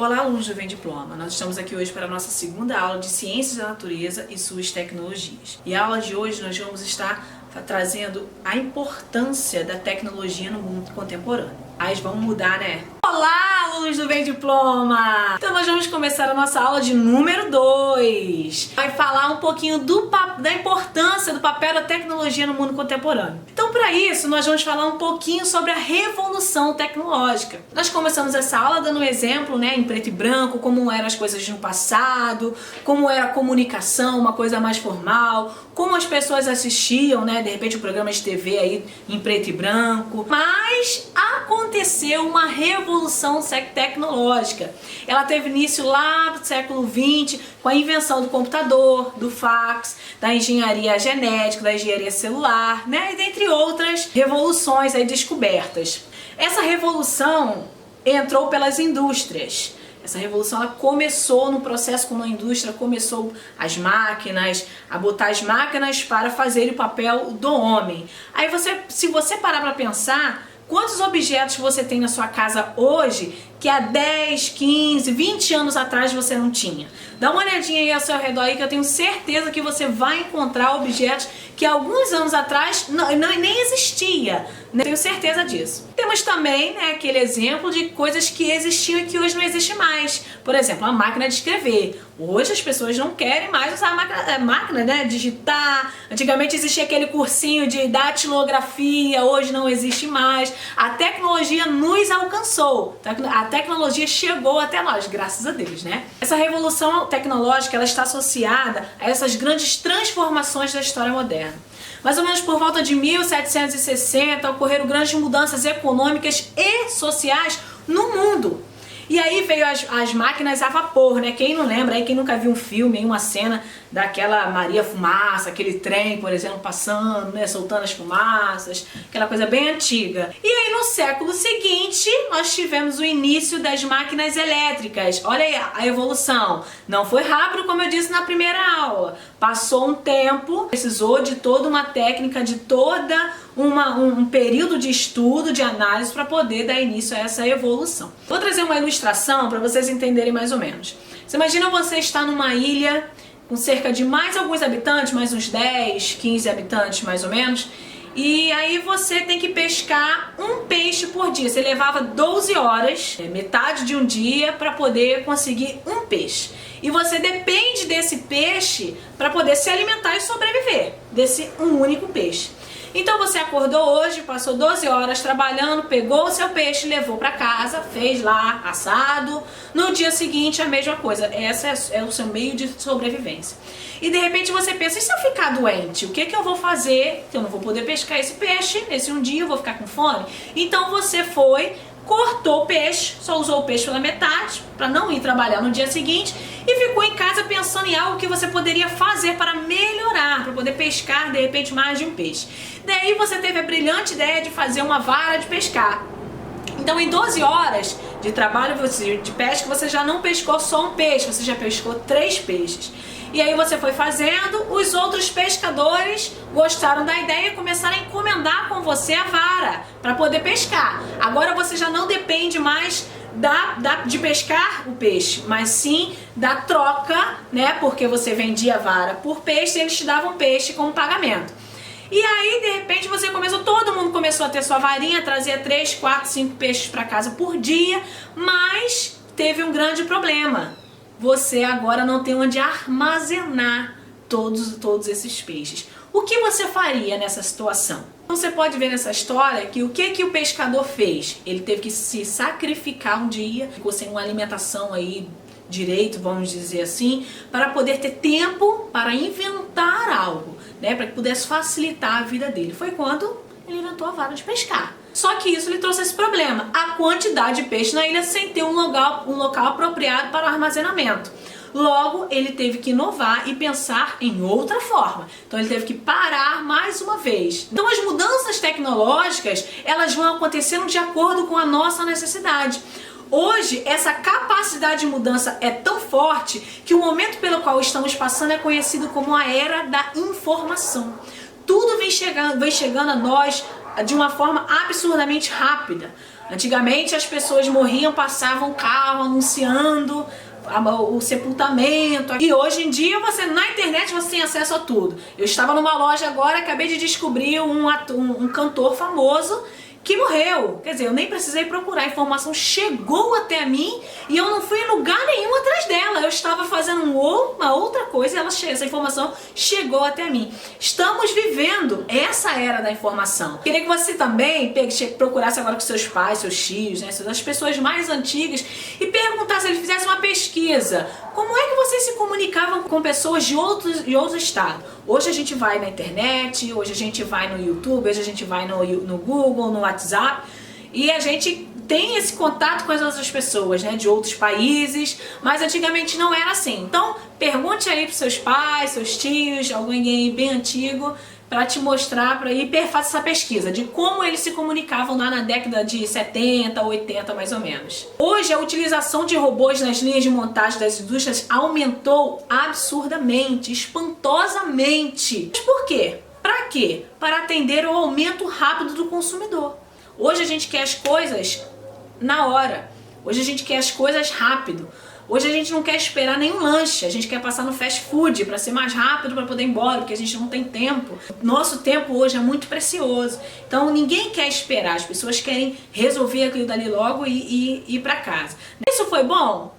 Olá, alunos do Vem Diploma! Nós estamos aqui hoje para a nossa segunda aula de Ciências da Natureza e suas tecnologias. E a aula de hoje nós vamos estar trazendo a importância da tecnologia no mundo contemporâneo. Aí vamos mudar, né? Olá, alunos do Vem Diploma! Então nós vamos começar a nossa aula de número 2. Vai falar um pouquinho da importância do papel da tecnologia no mundo contemporâneo. Então para isso nós vamos falar um pouquinho sobre a revolução tecnológica. Nós começamos essa aula dando um exemplo, né, em preto e branco, como eram as coisas no passado, como era a comunicação, uma coisa mais formal, como as pessoas assistiam, né, de repente o programa de TV aí em preto e branco. Mas aconteceu uma revolução tecnológica. Ela teve início lá no século XX com a invenção do computador, do fax, da engenharia genética, da engenharia celular, né, e dentre outras revoluções aí descobertas. Essa revolução entrou pelas indústrias. Essa revolução ela começou no processo quando a indústria começou a botar as máquinas para fazer o papel do homem. Aí se você parar para pensar, quantos objetos você tem na sua casa hoje que há 10, 15, 20 anos atrás você não tinha? Dá uma olhadinha aí ao seu redor aí que eu tenho certeza que você vai encontrar objetos que alguns anos atrás nem existia. Né? Tenho certeza disso. Temos também, né, aquele exemplo de coisas que existiam e que hoje não existe mais. Por exemplo, a máquina de escrever. Hoje as pessoas não querem mais usar a máquina, né, digitar. Antigamente existia aquele cursinho de datilografia, hoje não existe mais. A tecnologia nos alcançou. A tecnologia chegou até nós, graças a Deus, né? Essa revolução tecnológica, ela está associada a essas grandes transformações da história moderna. Mais ou menos por volta de 1760 ocorreram grandes mudanças econômicas e sociais no mundo. E aí veio as máquinas a vapor, né? Quem não lembra aí, quem nunca viu um filme, uma cena daquela Maria Fumaça, aquele trem, por exemplo, passando, né, soltando as fumaças, aquela coisa bem antiga. E aí no século seguinte, nós tivemos o início das máquinas elétricas. Olha aí a evolução. Não foi rápido, como eu disse na primeira aula. Passou um tempo, precisou de toda uma técnica, de toda um período de estudo, de análise para poder dar início a essa evolução. Vou trazer uma ilustração para vocês entenderem mais ou menos. Você imagina você estar numa ilha com cerca de mais alguns habitantes, mais uns 10, 15 habitantes mais ou menos, e aí você tem que pescar um peixe por dia. Você levava 12 horas, metade de um dia, para poder conseguir um peixe. E você depende desse peixe para poder se alimentar e sobreviver, desse um único peixe. Então você acordou hoje, passou 12 horas trabalhando, pegou o seu peixe, levou para casa, fez lá assado. No dia seguinte a mesma coisa. Esse é o seu meio de sobrevivência. E de repente você pensa, e se eu ficar doente? O que eu vou fazer? Eu não vou poder pescar esse peixe, nesse um dia eu vou ficar com fome. Então você foi, cortou o peixe, só usou o peixe pela metade, para não ir trabalhar no dia seguinte, e ficou em casa pensando em algo que você poderia fazer para melhorar, para poder pescar de repente mais de um peixe. Daí você teve a brilhante ideia de fazer uma vara de pescar. Então em 12 horas de trabalho de pesca, você já não pescou só um peixe, você já pescou 3 peixes. E aí você foi fazendo, os outros pescadores gostaram da ideia e começaram a encomendar com você a vara para poder pescar. Agora você já não depende mais de pescar o peixe, mas sim da troca, né? Porque você vendia a vara por peixe e eles te davam peixe como pagamento. E aí, de repente, todo mundo começou a ter sua varinha, trazia 3, 4, 5 peixes para casa por dia, mas teve um grande problema. Você agora não tem onde armazenar todos esses peixes. O que você faria nessa situação? Você pode ver nessa história que o que o pescador fez? Ele teve que se sacrificar um dia, ficou sem uma alimentação aí direito, vamos dizer assim, para poder ter tempo para inventar algo, né, para que pudesse facilitar a vida dele. Foi quando ele inventou a vara de pescar. Só que isso lhe trouxe esse problema, a quantidade de peixe na ilha sem ter um local apropriado para o armazenamento. Logo, ele teve que inovar e pensar em outra forma. Então ele teve que parar mais uma vez. Então as mudanças tecnológicas, elas vão acontecendo de acordo com a nossa necessidade. Hoje, essa capacidade de mudança é tão forte que o momento pelo qual estamos passando é conhecido como a era da informação. Tudo vem chegando a nós de uma forma absurdamente rápida. Antigamente as pessoas morriam, passavam o carro anunciando o sepultamento. E hoje em dia você na internet você tem acesso a tudo. Eu estava numa loja agora, acabei de descobrir um cantor famoso que morreu. Quer dizer, eu nem precisei procurar, a informação chegou até mim e eu não fui em lugar nenhum atrás dela. Eu estava fazendo uma outra coisa e essa informação chegou até mim. Estamos vivendo essa era da informação. Queria que você também procurasse agora com seus pais, seus tios, né, as pessoas mais antigas e perguntasse, ele fizesse uma pesquisa. Como é que vocês se comunicavam com pessoas de outros estados? Hoje a gente vai na internet, hoje a gente vai no YouTube, hoje a gente vai no Google, no WhatsApp e a gente tem esse contato com as outras pessoas, né, de outros países, mas antigamente não era assim. Então pergunte aí para seus pais, seus tios, alguém bem antigo, para te mostrar, faça essa pesquisa de como eles se comunicavam lá na década de 70, 80 mais ou menos. Hoje a utilização de robôs nas linhas de montagem das indústrias aumentou absurdamente, espantosamente. Mas por quê? Para quê? Para atender ao aumento rápido do consumidor. Hoje a gente quer as coisas na hora. Hoje a gente quer as coisas rápido. Hoje a gente não quer esperar nenhum lanche, a gente quer passar no fast food para ser mais rápido, para poder ir embora, porque a gente não tem tempo. Nosso tempo hoje é muito precioso, então ninguém quer esperar, as pessoas querem resolver aquilo dali logo e ir para casa. Isso foi bom?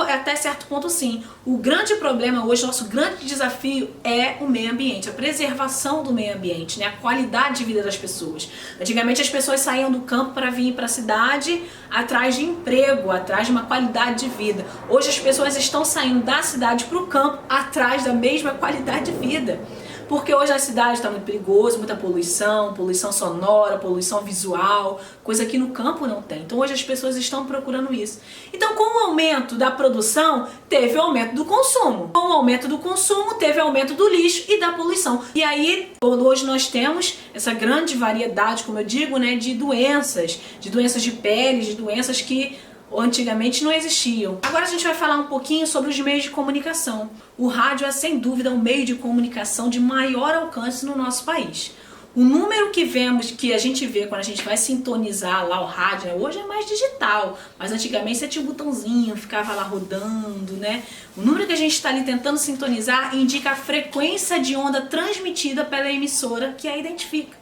Até certo ponto sim. O grande problema hoje, nosso grande desafio é o meio ambiente, a preservação do meio ambiente, né? A qualidade de vida das pessoas. Antigamente as pessoas saíam do campo para vir para a cidade atrás de emprego, atrás de uma qualidade de vida. Hoje as pessoas estão saindo da cidade para o campo atrás da mesma qualidade de vida. Porque hoje a cidade está muito perigosa, muita poluição, poluição sonora, poluição visual, coisa que no campo não tem. Então hoje as pessoas estão procurando isso. Então com o aumento da produção, teve o aumento do consumo. Com o aumento do consumo, teve o aumento do lixo e da poluição. E aí hoje nós temos essa grande variedade, como eu digo, né, de doenças de pele, de doenças que antigamente não existiam. Agora a gente vai falar um pouquinho sobre os meios de comunicação. O rádio é sem dúvida um meio de comunicação de maior alcance no nosso país. O número que a gente vê quando a gente vai sintonizar lá o rádio, né, hoje é mais digital, mas antigamente você tinha um botãozinho, ficava lá rodando, né? O número que a gente está ali tentando sintonizar indica a frequência de onda transmitida pela emissora que a identifica.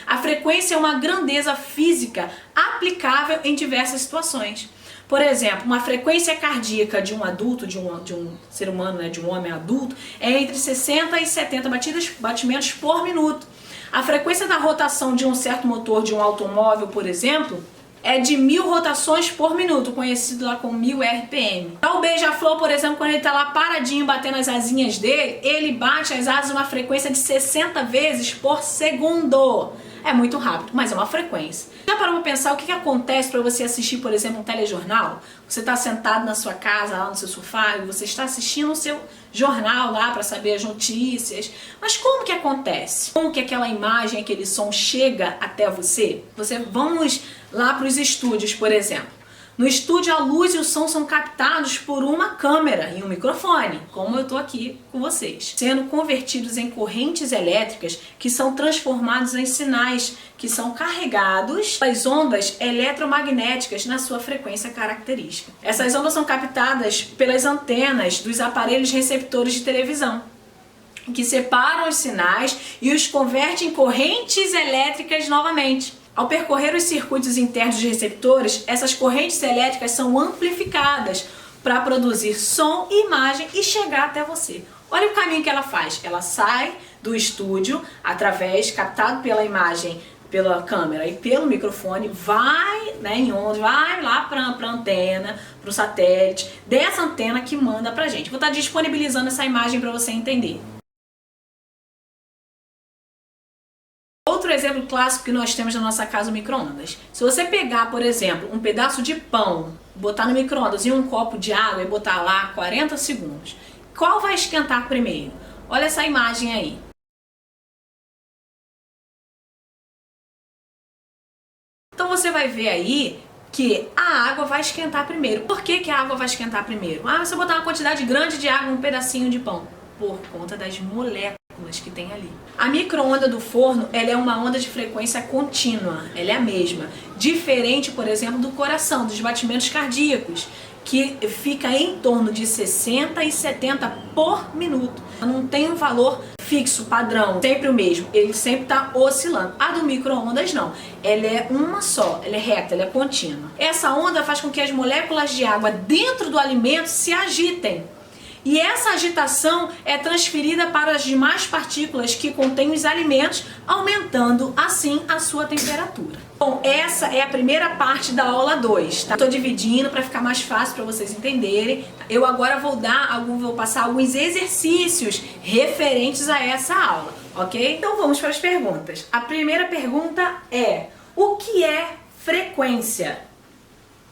A frequência é uma grandeza física aplicável em diversas situações. Por exemplo, uma frequência cardíaca de um adulto, de um ser humano, né, de um homem adulto, é entre 60 e 70 batimentos por minuto. A frequência da rotação de um certo motor de um automóvel, por exemplo, é de 1000 rotações por minuto, conhecido lá como 1000 RPM. Então, o beija-flor, por exemplo, quando ele está lá paradinho batendo as asinhas dele, ele bate as asas uma frequência de 60 vezes por segundo. É muito rápido, mas é uma frequência. Já parou para pensar o que acontece para você assistir, por exemplo, um telejornal? Você está sentado na sua casa, lá no seu sofá, e você está assistindo o seu jornal lá para saber as notícias. Mas como que acontece? Como que aquela imagem, aquele som chega até você? Vamos lá para os estúdios, por exemplo. No estúdio, a luz e o som são captados por uma câmera e um microfone, como eu estou aqui com vocês, sendo convertidos em correntes elétricas que são transformados em sinais que são carregados pelas ondas eletromagnéticas na sua frequência característica. Essas ondas são captadas pelas antenas dos aparelhos receptores de televisão, que separam os sinais e os convertem em correntes elétricas novamente. Ao percorrer os circuitos internos de receptores, essas correntes elétricas são amplificadas para produzir som e imagem e chegar até você. Olha o caminho que ela faz. Ela sai do estúdio, captado pela imagem, pela câmera e pelo microfone, vai, né, em onde vai lá para a antena, para o satélite, dessa antena que manda para a gente. Vou estar disponibilizando essa imagem para você entender. Outro exemplo clássico que nós temos na nossa casa, o micro-ondas. Se você pegar, por exemplo, um pedaço de pão, botar no micro-ondas e um copo de água e botar lá 40 segundos, qual vai esquentar primeiro? Olha essa imagem aí. Então você vai ver aí que a água vai esquentar primeiro. Por que a água vai esquentar primeiro? Você botar uma quantidade grande de água, um pedacinho de pão. Por conta das moléculas partículas que tem ali. A micro-onda do forno, ela é uma onda de frequência contínua, ela é a mesma. Diferente, por exemplo, do coração, dos batimentos cardíacos, que fica em torno de 60 e 70 por minuto. Não tem um valor fixo, padrão, sempre o mesmo. Ele sempre está oscilando. A do micro-ondas não. Ela é uma só, ela é reta, ela é contínua. Essa onda faz com que as moléculas de água dentro do alimento se agitem. E essa agitação é transferida para as demais partículas que contêm os alimentos, aumentando assim a sua temperatura. Bom, essa é a primeira parte da aula 2, tá? Estou dividindo para ficar mais fácil para vocês entenderem. Eu agora vou passar alguns exercícios referentes a essa aula, ok? Então vamos para as perguntas. A primeira pergunta é: o que é frequência?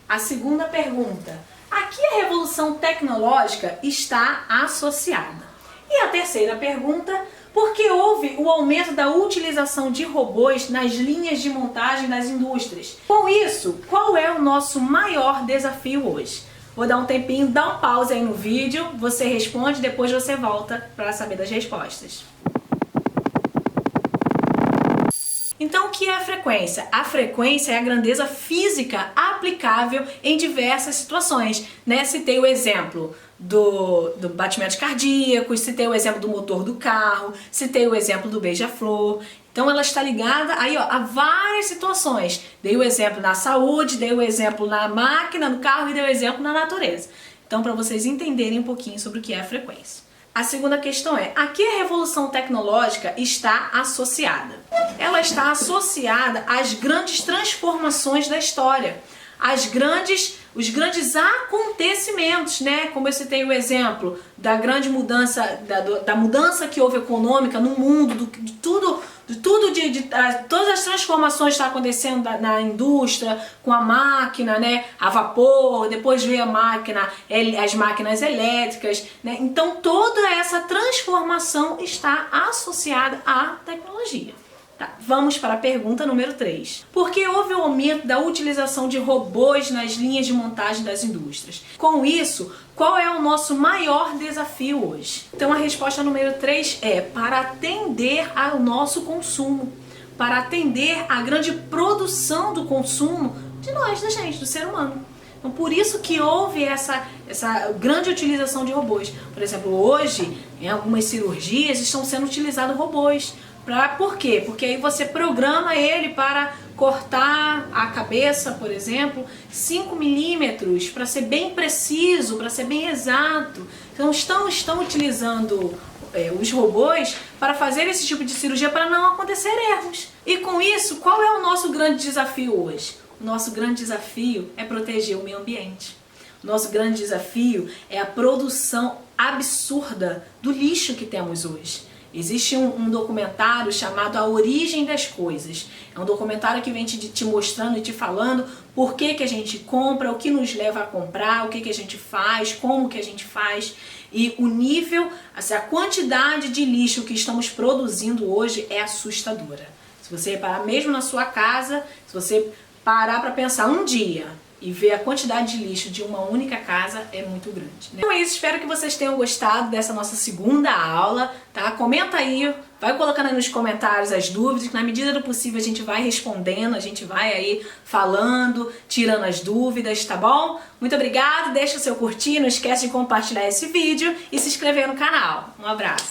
A segunda pergunta: a que a revolução tecnológica está associada? E a terceira pergunta: por que houve o aumento da utilização de robôs nas linhas de montagem das indústrias? Com isso, qual é o nosso maior desafio hoje? Vou dar um tempinho, dá um pause aí no vídeo, você responde, depois você volta para saber das respostas. Então, o que é a frequência? A frequência é a grandeza física aplicável em diversas situações, né? Citei o exemplo do batimento cardíaco, citei o exemplo do motor do carro, citei o exemplo do beija-flor. Então, ela está ligada aí, ó, a várias situações. Dei o exemplo na saúde, dei o exemplo na máquina, no carro e dei o exemplo na natureza. Então, para vocês entenderem um pouquinho sobre o que é a frequência. A segunda questão é: a que a revolução tecnológica está associada? Ela está associada às grandes transformações da história, os grandes acontecimentos, né? Como eu citei o exemplo da grande mudança, da mudança que houve econômica no mundo, todas as transformações que estão acontecendo na indústria, com a máquina, né, a vapor, depois veio as máquinas elétricas, né? Então toda essa transformação está associada à tecnologia. Tá, vamos para a pergunta número 3. Por que houve o aumento da utilização de robôs nas linhas de montagem das indústrias? Com isso, qual é o nosso maior desafio hoje? Então a resposta número 3 é: para atender ao nosso consumo, para atender à grande produção do consumo de nós, da gente, do ser humano. Então por isso que houve essa grande utilização de robôs. Por exemplo, hoje, em algumas cirurgias estão sendo utilizados robôs. Por quê? Porque aí você programa ele para cortar a cabeça, por exemplo, 5 milímetros, para ser bem preciso, para ser bem exato. Então estão utilizando os robôs para fazer esse tipo de cirurgia para não acontecer erros. E com isso, qual é o nosso grande desafio hoje? O nosso grande desafio é proteger o meio ambiente. O nosso grande desafio é a produção absurda do lixo que temos hoje. Existe um documentário chamado A Origem das Coisas. É um documentário que vem te mostrando e te falando por que a gente compra, o que nos leva a comprar, o que a gente faz, como que a gente faz. E o nível, assim, a quantidade de lixo que estamos produzindo hoje é assustadora. Se você reparar, mesmo na sua casa, se você parar para pensar um dia e ver a quantidade de lixo de uma única casa, é muito grande, né? Então é isso, espero que vocês tenham gostado dessa nossa segunda aula, tá? Comenta aí, vai colocando aí nos comentários as dúvidas, que na medida do possível a gente vai respondendo, a gente vai aí falando, tirando as dúvidas, tá bom? Muito obrigada, deixa o seu curtir, não esquece de compartilhar esse vídeo e se inscrever no canal. Um abraço!